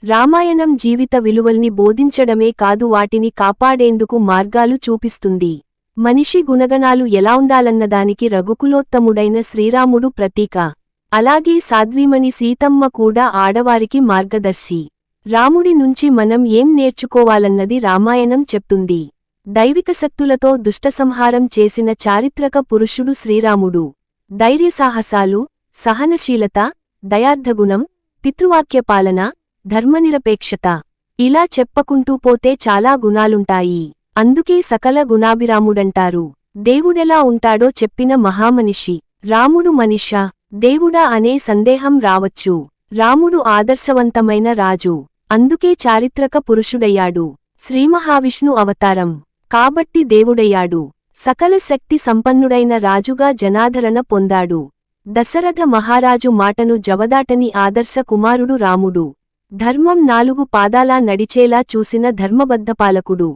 రామాయణం జీవిత విలువల్ని బోధించడమే కాదు వాటిని కాపాడేందుకు మార్గాలు చూపిస్తుంది. మనిషి గుణగణాలు ఎలా ఉండాలన్నదానికి రఘుకులోత్తముడైన శ్రీరాముడు ప్రతీక. అలాగే సాధ్వీమణి సీతమ్మ కూడా ఆడవారికి మార్గదర్శి. రాముడి నుంచి మనం ఏం నేర్చుకోవాలన్నది రామాయణం చెప్తుంది. దైవిక శక్తులతో దుష్టసంహారం చేసిన చారిత్రక పురుషుడు శ్రీరాముడు. ధైర్యసాహసాలు, సహనశీలత, దయార్థగుణం, పితృవాక్యపాలన, ధర్మనిరపేక్షత, ఇలా చెప్పుకుంటూ పోతే చాలా గుణాలుంటాయి. అందుకే సకల గుణాభిరాముడంటారు. దేవుడెలా ఉంటాడో చెప్పిన మహామనిషి. రాముడు మనిషా, దేవుడా అనే సందేహం రావచ్చు. రాముడు ఆదర్శవంతమైన రాజు. అందుకే చారిత్రక పురుషుడయ్యాడు. శ్రీమహావిష్ణు అవతారం కాబట్టి దేవుడయ్యాడు. సకల శక్తి సంపన్నుడైన రాజుగా జనాదరణ పొందాడు. దశరథ మహారాజు మాటను జవదాటని ఆదర్శ కుమారుడు రాముడు. ధర్మం 4 పాదాలా నడిచేలా చూసిన ధర్మబద్ధపాలకుడు.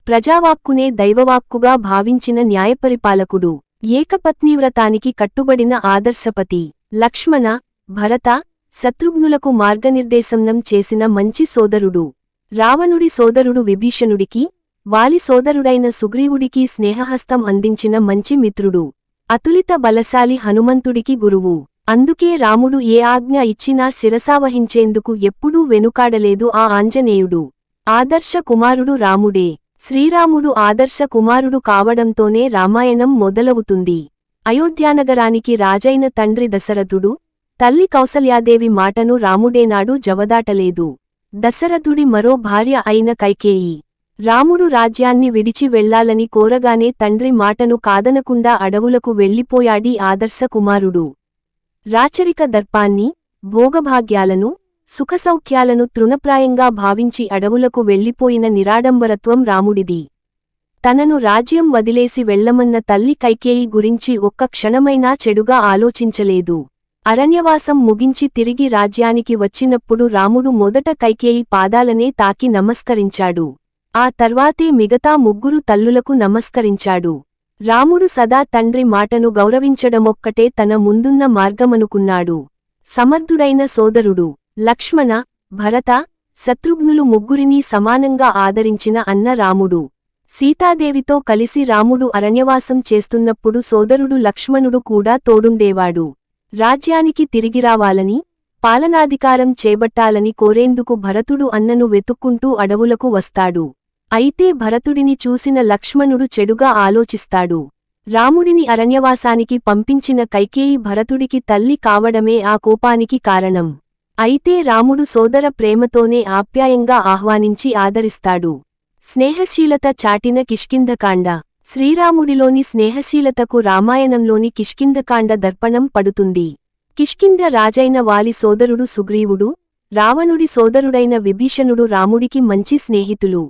ప్రజావాక్కునే దైవవాక్కుగా భావించిన న్యాయపరిపాలకుడు. ఏకపత్నీవ్రతానికి కట్టుబడిన ఆదర్శపతి. లక్ష్మణ, భరత, శత్రుఘ్నులకు మార్గనిర్దేశనం చేసిన మంచి సోదరుడు. రావణుడి సోదరుడు విభీషణుడికి, వాలి సోదరుడైన సుగ్రీవుడికి స్నేహహస్తం అందించిన మంచి మిత్రుడు. అతులిత బలశాలి హనుమంతుడికి గురువు. అందుకే రాముడు ఏ ఆజ్ఞ ఇచ్చినా శిరసావహించేందుకు ఎప్పుడూ వెనుకాడలేదు ఆ ఆంజనేయుడు. ఆదర్శ కుమారుడు రాముడే. శ్రీరాముడు ఆదర్శ కుమారుడు కావడంతోనే రామాయణం మొదలవుతుంది. అయోధ్యానగరానికి రాజైన తండ్రి దశరథుడు, తల్లి కౌసల్యాదేవి మాటను రాముడేనాడు జవదాటలేదు. దశరథుడి మరో భార్య అయిన కైకేయి. రాముడు రాజ్యాన్ని విడిచి వెళ్లాలని కోరగానే తండ్రి మాటను కాదనకుండా అడవులకు వెళ్లిపోయాడీ ఆదర్శ కుమారుడు. రాచరిక దర్పాన్ని, భోగభాగ్యాలను, సుఖసౌఖ్యాలను తృణప్రాయంగా భావించి అడవులకు వెళ్లిపోయిన నిరాడంబరత్వం రాముడిది. తనను రాజ్యం వదిలేసి వెళ్లమన్న తల్లి కైకేయి గురించి ఒక్క క్షణమైనా చెడుగా ఆలోచించలేదు. అరణ్యవాసం ముగించి తిరిగి రాజ్యానికి వచ్చినప్పుడు రాముడు మొదట కైకేయి పాదాలనే తాకి నమస్కరించాడు. ఆ తర్వాతే మిగతా 3 తల్లులకు నమస్కరించాడు. రాముడు సదా తండ్రి మాటను గౌరవించడమొక్కటే తన ముందున్న మార్గమనుకున్నాడు. సమర్థుడైన సోదరుడు. లక్ష్మణ, భరత, శత్రుఘ్నులు 3ని సమానంగా ఆదరించిన అన్న రాముడు. సీతాదేవితో కలిసి రాముడు అరణ్యవాసం చేస్తున్నప్పుడు సోదరుడు లక్ష్మణుడు కూడా తోడుండేవాడు. రాజ్యానికి తిరిగిరావాలని, పాలనాధికారం చేపట్టాలని కోరేందుకు భరతుడు అన్నను వెతుక్కుంటూ అడవులకు వస్తాడు. అయితే భరతుడిని చూసిన లక్ష్మణుడు చెడుగా ఆలోచిస్తాడు. రాముడిని అరణ్యవాసానికి పంపించిన కైకేయి భరతుడికి తల్లి కావడమే ఆ కోపానికి కారణం. అయితే రాముడు సోదర ప్రేమతోనే ఆప్యాయంగా ఆహ్వానించి ఆదరిస్తాడు. స్నేహశీలత చాటిన కిష్కింధకాండ. శ్రీరాముడిలోని స్నేహశీలతకు రామాయణంలోని కిష్కింధకాండ దర్పణం పడుతుంది. కిష్కింధ రాజైన వాలి సోదరుడు సుగ్రీవుడు, రావణుడి సోదరుడైన విభీషణుడు రాముడికి మంచి స్నేహితులు.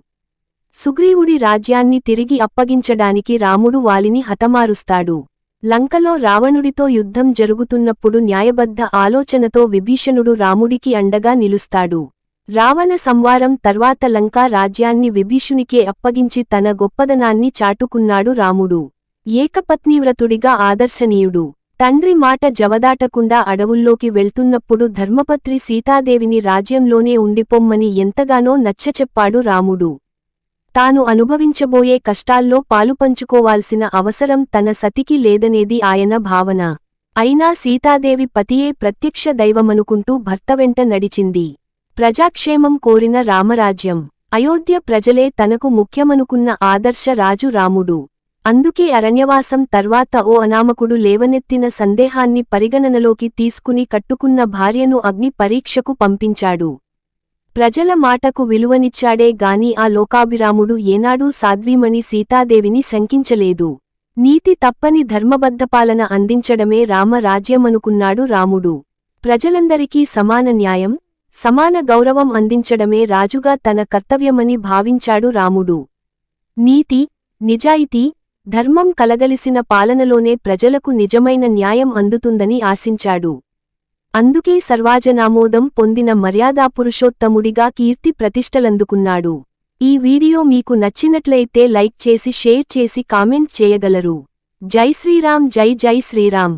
సుగ్రీవుడి రాజ్యాన్ని తిరిగి అప్పగించడానికి రాముడు వాలిని హతమారుస్తాడు. లంకలో రావణుడితో యుద్ధం జరుగుతున్నప్పుడు న్యాయబద్ధ ఆలోచనతో విభీషణుడు రాముడికి అండగా నిలుస్తాడు. రావణ సంవారం తర్వాత లంకా రాజ్యాన్ని విభీషునికే అప్పగించి తన గొప్పదనాన్ని చాటుకున్నాడు రాముడు. ఏకపత్నీవ్రతుడిగా ఆదర్శనీయుడు. తండ్రి మాట జవదాటకుండా అడవుల్లోకి వెళ్తున్నప్పుడు ధర్మపత్రి సీతాదేవిని రాజ్యంలోనే ఉండిపొమ్మని ఎంతగానో నచ్చచెప్పాడు రాముడు. తాను అనుభవించబోయే కష్టాల్లో పాలుపంచుకోవాల్సిన అవసరం తన సతికి లేదనేది ఆయన భావన. అయినా సీతాదేవి పతియే ప్రత్యక్ష దైవమనుకుంటూ భర్త వెంట నడిచింది. ప్రజాక్షేమం కోరిన రామరాజ్యం. అయోధ్య ప్రజలే తనకు ముఖ్యమనుకున్న ఆదర్శ రాజు రాముడు. అందుకే అరణ్యవాసం తర్వాత ఓ అనామకుడు లేవనెత్తిన సందేహాన్ని పరిగణనలోకి తీసుకుని కట్టుకున్న భార్యను అగ్ని పరీక్షకు పంపించాడు. ప్రజల మాటకు విలువనిచ్చాడే గాని ఆ లోకాభిరాముడు ఏనాడూ సాధ్వీమణి సీతాదేవిని శంకించలేదు. నీతి తప్పని ధర్మబద్ధపాలన అందించడమే రామరాజ్యమనుకున్నాడు రాముడు. ప్రజలందరికీ సమాన న్యాయం, సమాన గౌరవం అందించడమే రాజుగా తన కర్తవ్యమని భావించాడు రాముడు. నీతి, నిజాయితీ, ధర్మం కలగలిసిన పాలనలోనే ప్రజలకు నిజమైన న్యాయం అందుతుందని ఆశించాడు. అందుకే సర్వాజనామోదం పొందిన మర్యాదాపురుషోత్తముడిగా కీర్తి ప్రతిష్టలందుకున్నాడు. ఈ వీడియో మీకు నచ్చినట్లయితే లైక్ చేసి షేర్ చేసి కామెంట్ చేయగలరు. జై శ్రీరామ్. జై జై శ్రీరామ్.